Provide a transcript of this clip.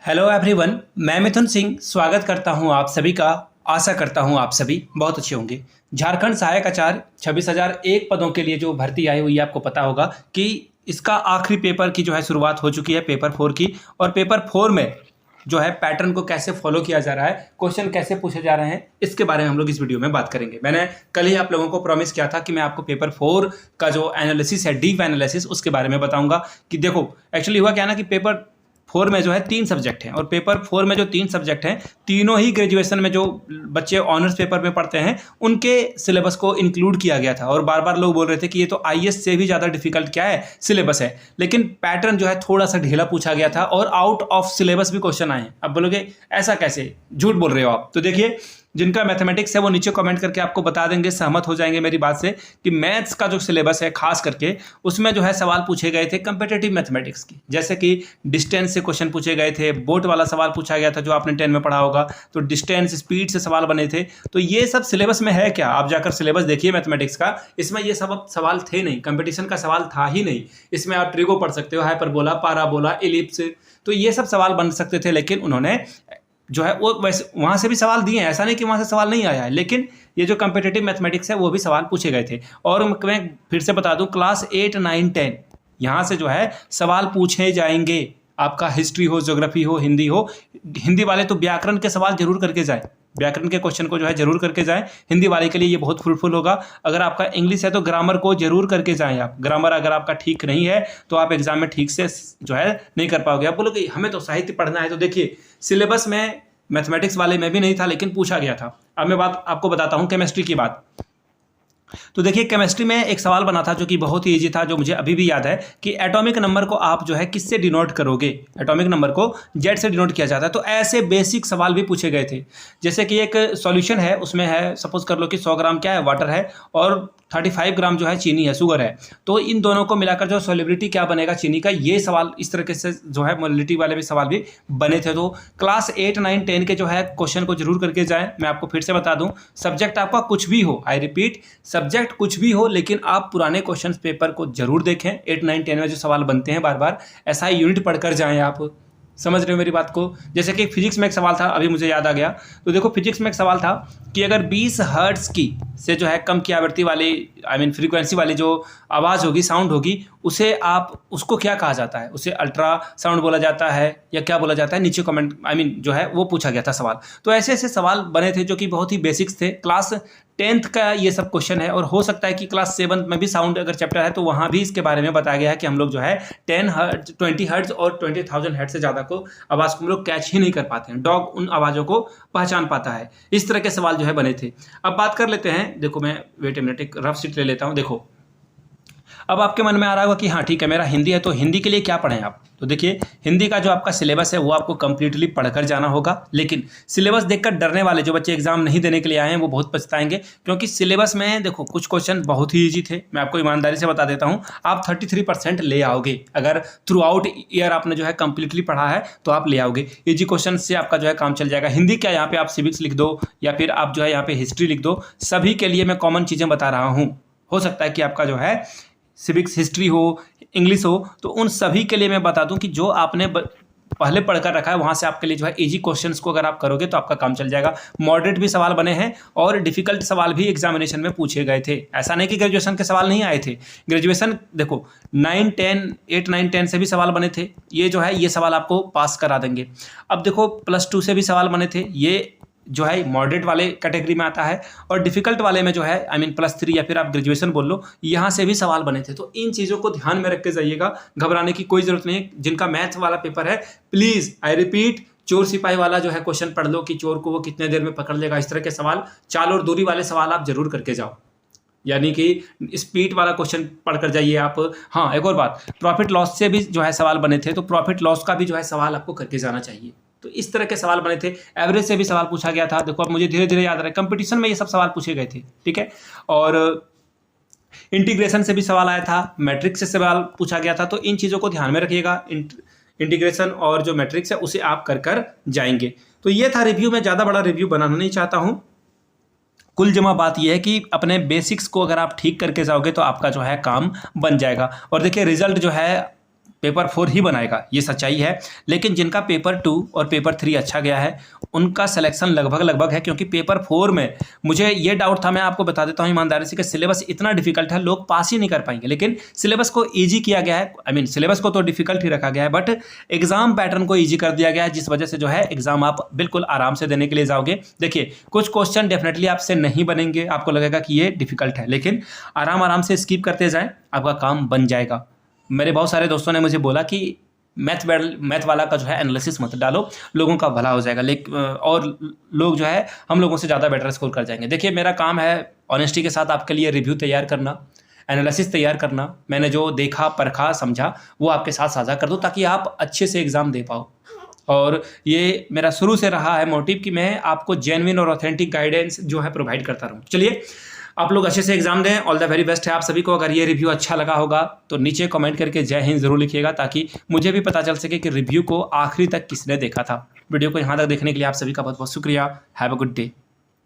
Hello everyone, मैं मिथुन सिंह स्वागत करता हूं आप सभी का। आशा करता हूं आप सभी बहुत अच्छे होंगे। झारखंड सहायक आचार्य 26,001 पदों के लिए जो भर्ती आई हुई है, आपको पता होगा कि इसका आखिरी पेपर की जो है शुरुआत हो चुकी है, पेपर 4 की। और पेपर 4 में जो है पैटर्न को कैसे फॉलो किया जा रहा है, क्वेश्चन कैसे पूछे जा रहे हैं, इसके बारे में हम लोग इस वीडियो में बात करेंगे। मैंने कल ही आप लोगों को प्रॉमिस किया था कि मैं आपको पेपर 4 का जो एनालिसिस है, डीप एनालिसिस, उसके बारे में बताऊंगा। कि देखो एक्चुअली हुआ क्या ना कि पेपर 4 में जो है 3 सब्जेक्ट हैं, और पेपर 4 में जो 3 सब्जेक्ट हैं, तीनों ही ग्रेजुएशन में जो बच्चे ऑनर्स पेपर में पढ़ते हैं उनके सिलेबस को इंक्लूड किया गया था। और बार बार लोग बोल रहे थे कि ये तो आईएएस से भी ज़्यादा डिफिकल्ट क्या है, सिलेबस है। लेकिन पैटर्न जो है थोड़ा सा ढीला पूछा गया था और आउट ऑफ सिलेबस भी क्वेश्चन आए हैं। अब बोलोगे ऐसा कैसे, झूठ बोल रहे हो आप। तो देखिए, जिनका मैथमेटिक्स है वो नीचे कमेंट करके आपको बता देंगे, सहमत हो जाएंगे मेरी बात से, कि मैथ्स का जो सिलेबस है खास करके उसमें जो है सवाल पूछे गए थे कंपेटिटिव मैथमेटिक्स की। जैसे कि डिस्टेंस से क्वेश्चन पूछे गए थे, बोट वाला सवाल पूछा गया था जो आपने 10 में पढ़ा होगा, तो डिस्टेंस स्पीड से सवाल बने थे। तो ये सब सिलेबस में है क्या? आप जाकर सिलेबस देखिए मैथमेटिक्स का, इसमें ये सब सवाल थे नहीं, कंपटीशन का सवाल था ही नहीं। इसमें आप ट्रिगो पढ़ सकते हो, हाइपरबोला, पाराबोला, एलिप्स, तो ये सब सवाल बन सकते थे। लेकिन उन्होंने जो है वो वैसे वहाँ से भी सवाल दिए हैं, ऐसा नहीं कि वहाँ से सवाल नहीं आया है, लेकिन ये जो कंपेटिटिव मैथमेटिक्स है वो भी सवाल पूछे गए थे। और मैं फिर से बता दूं, क्लास 8, 9, 10 यहाँ से जो है सवाल पूछे जाएंगे। आपका हिस्ट्री हो, ज्योग्राफी हो, हिंदी हो। हिंदी वाले तो व्याकरण के सवाल जरूर करके जाए, व्याकरण के क्वेश्चन को जो है जरूर करके जाएं। हिंदी वाले के लिए ये बहुत फ्रूटफुल होगा। अगर आपका इंग्लिश है तो ग्रामर को जरूर करके जाएं आप। ग्रामर अगर आपका ठीक नहीं है तो आप एग्जाम में ठीक से जो है नहीं कर पाओगे। आप बोलोगे हमें तो साहित्य पढ़ना है, तो देखिए सिलेबस में मैथमेटिक्स वाले में भी नहीं था, लेकिन पूछा गया था। अब मैं बात आपको बताता हूँ केमिस्ट्री की बात। तो देखिए, केमिस्ट्री में एक सवाल बना था जो कि बहुत ही ईजी था, जो मुझे अभी भी याद है, कि एटॉमिक नंबर को आप जो है किससे डिनोट करोगे। एटॉमिक नंबर को जेड से डिनोट किया जाता है। तो ऐसे बेसिक सवाल भी पूछे गए थे। जैसे कि एक सॉल्यूशन है, उसमें है, सपोज कर लो कि 100 ग्राम क्या है, वाटर है, और 35 ग्राम जो है चीनी है, शुगर है। तो इन दोनों को मिलाकर जो सॉल्युबिलिटी क्या बनेगा चीनी का, ये सवाल इस तरीके से जो है मोलिटी वाले भी सवाल भी बने थे। तो क्लास 8, 9, 10 के जो है क्वेश्चन को जरूर करके जाएं। मैं आपको फिर से बता दूं, सब्जेक्ट आपका कुछ भी हो, आई रिपीट, सब्जेक्ट कुछ भी हो, लेकिन आप पुराने क्वेश्चन पेपर को जरूर देखें। 8, 9, 10 में जो सवाल बनते हैं बार बार, ऐसा ही यूनिट पढ़कर जाएं आप। समझ रहे हो मेरी बात को? जैसे कि फिजिक्स में एक सवाल था, अभी मुझे याद आ गया। तो देखो, फिजिक्स में एक सवाल था कि अगर 20 हर्ट्ज की से जो है कम की आवृत्ति वाली, फ्रीक्वेंसी वाली जो आवाज़ होगी, साउंड होगी, उसे आप उसको क्या कहा जाता है? उसे अल्ट्रा साउंड बोला जाता है या क्या बोला जाता है? नीचे कमेंट जो है वो पूछा गया था सवाल। तो ऐसे ऐसे सवाल बने थे जो कि बहुत ही बेसिक्स थे। क्लास 10th का ये सब क्वेश्चन है, और हो सकता है कि क्लास 7th में भी साउंड अगर चैप्टर है तो वहाँ भी इसके बारे में बताया गया है कि हम लोग जो है 10 हर्ट्ज, 20 हर्ट्ज और 20,000 हर्ट्ज से ज़्यादा को आवाज़ को हम लोग कैच ही नहीं कर पाते हैं। डॉग उन आवाज़ों को पहचान पाता है। इस तरह के सवाल जो है बने थे। अब बात कर लेते हैं, देखो मैं वेट ए मिनट, एक रफ शीट ले लेता हूँ। देखो, अब आपके मन में आ रहा होगा कि हाँ ठीक है, मेरा हिंदी है, तो हिंदी के लिए क्या पढ़ें आप? तो देखिए, हिंदी का जो आपका सिलेबस है वो आपको कंप्लीटली पढ़कर जाना होगा। लेकिन सिलेबस देखकर डरने वाले जो बच्चे एग्जाम नहीं देने के लिए आए हैं वो बहुत पछताएंगे, क्योंकि सिलेबस में देखो कुछ क्वेश्चन बहुत ही ईजी थे। मैं आपको ईमानदारी से बता देता हूँ, आप 33% ले आओगे। अगर थ्रू आउट ईयर आपने जो है कंप्लीटली पढ़ा है तो आप ले आओगे। ईजी क्वेश्चन से आपका जो है काम चल जाएगा। हिंदी क्या, यहाँ पे आप सिविक्स लिख दो या फिर आप जो है यहाँ पे हिस्ट्री लिख दो। सभी के लिए मैं कॉमन चीज़ें बता रहा हूँ। हो सकता है कि आपका जो है सिविक्स, हिस्ट्री हो, इंग्लिश हो, तो उन सभी के लिए मैं बता दूं कि जो आपने पहले पढ़कर रखा है वहाँ से आपके लिए जो है इजी क्वेश्चंस को अगर आप करोगे तो आपका काम चल जाएगा। मॉडरेट भी सवाल बने हैं और डिफिकल्ट सवाल भी एग्जामिनेशन में पूछे गए थे। ऐसा नहीं कि ग्रेजुएशन के सवाल नहीं आए थे। ग्रेजुएशन देखो 9, 10, 8, 9, 10 से भी सवाल बने थे। ये जो है ये सवाल आपको पास करा देंगे। अब देखो, +2 से भी सवाल बने थे। ये जो है मॉडरेट वाले कैटेगरी में आता है। और डिफिकल्ट वाले में जो है +3 या फिर आप ग्रेजुएशन बोल लो, यहाँ से भी सवाल बने थे। तो इन चीज़ों को ध्यान में रख के जाइएगा, घबराने की कोई ज़रूरत नहीं है। जिनका मैथ्स वाला पेपर है, प्लीज़ आई रिपीट, चोर सिपाही वाला जो है क्वेश्चन पढ़ लो कि चोर को वो कितने देर में पकड़ लेगा। इस तरह के सवाल, चाल और दूरी वाले सवाल आप जरूर करके जाओ, यानी कि स्पीड वाला क्वेश्चन पढ़कर जाइए आप। हाँ, एक और बात, प्रॉफिट लॉस से भी जो है सवाल बने थे, तो प्रॉफिट लॉस का भी जो है सवाल आपको करके जाना चाहिए। तो इस तरह के सवाल बने थे। एवरेज से भी सवाल पूछा गया था। देखो, अब मुझे धीरे धीरे याद आ रहा है, कंपटीशन में ये सब सवाल पूछे गए थे, ठीक है। और इंटीग्रेशन से भी सवाल आया था, मैट्रिक्स से सवाल पूछा गया था। तो इन चीज़ों को ध्यान में रखिएगा। इंटीग्रेशन और जो मैट्रिक्स है उसे आप कर जाएंगे। तो ये था रिव्यू। मैं ज़्यादा बड़ा रिव्यू बनाना नहीं चाहता हूँ। कुल जमा बात यह है कि अपने बेसिक्स को अगर आप ठीक करके जाओगे तो आपका जो है काम बन जाएगा। और देखिए, रिजल्ट जो है पेपर 4 ही बनाएगा, ये सच्चाई है। लेकिन जिनका पेपर 2 और पेपर 3 अच्छा गया है उनका सिलेक्शन लगभग है, क्योंकि पेपर 4 में मुझे ये डाउट था, मैं आपको बता देता हूँ ईमानदारी से, कि सिलेबस इतना डिफिकल्ट है लोग पास ही नहीं कर पाएंगे। लेकिन सिलेबस को ईजी किया गया है, आई मीन सिलेबस को तो डिफिकल्ट ही रखा गया है, बट एग्जाम पैटर्न को ईजी कर दिया गया है, जिस वजह से जो है एग्जाम आप बिल्कुल आराम से देने के लिए जाओगे। देखिए कुछ क्वेश्चन डेफिनेटली आपसे नहीं बनेंगे, आपको लगेगा कि ये डिफिकल्ट है, लेकिन आराम से स्किप करते जाएं, आपका काम बन जाएगा। मेरे बहुत सारे दोस्तों ने मुझे बोला कि मैथ वाला का जो है एनालिसिस मत डालो, लोगों का भला हो जाएगा, लेकिन और लोग जो है हम लोगों से ज़्यादा बेटर स्कोर कर जाएंगे। देखिए मेरा काम है ऑनेस्टी के साथ आपके लिए रिव्यू तैयार करना, एनालिसिस तैयार करना, मैंने जो देखा परखा समझा वो आपके साथ साझा कर दूँ ताकि आप अच्छे से एग्ज़ाम दे पाओ। और ये मेरा शुरू से रहा है मोटिव कि मैं आपको जेन्युइन और ऑथेंटिक गाइडेंस जो है प्रोवाइड करता रहूँ। चलिए आप लोग अच्छे से एग्जाम दें, ऑल द वेरी बेस्ट है आप सभी को। अगर ये रिव्यू अच्छा लगा होगा तो नीचे कमेंट करके जय हिंद जरूर लिखिएगा, ताकि मुझे भी पता चल सके कि रिव्यू को आखिरी तक किसने देखा था। वीडियो को यहाँ तक देखने के लिए आप सभी का बहुत बहुत शुक्रिया। Have a good day.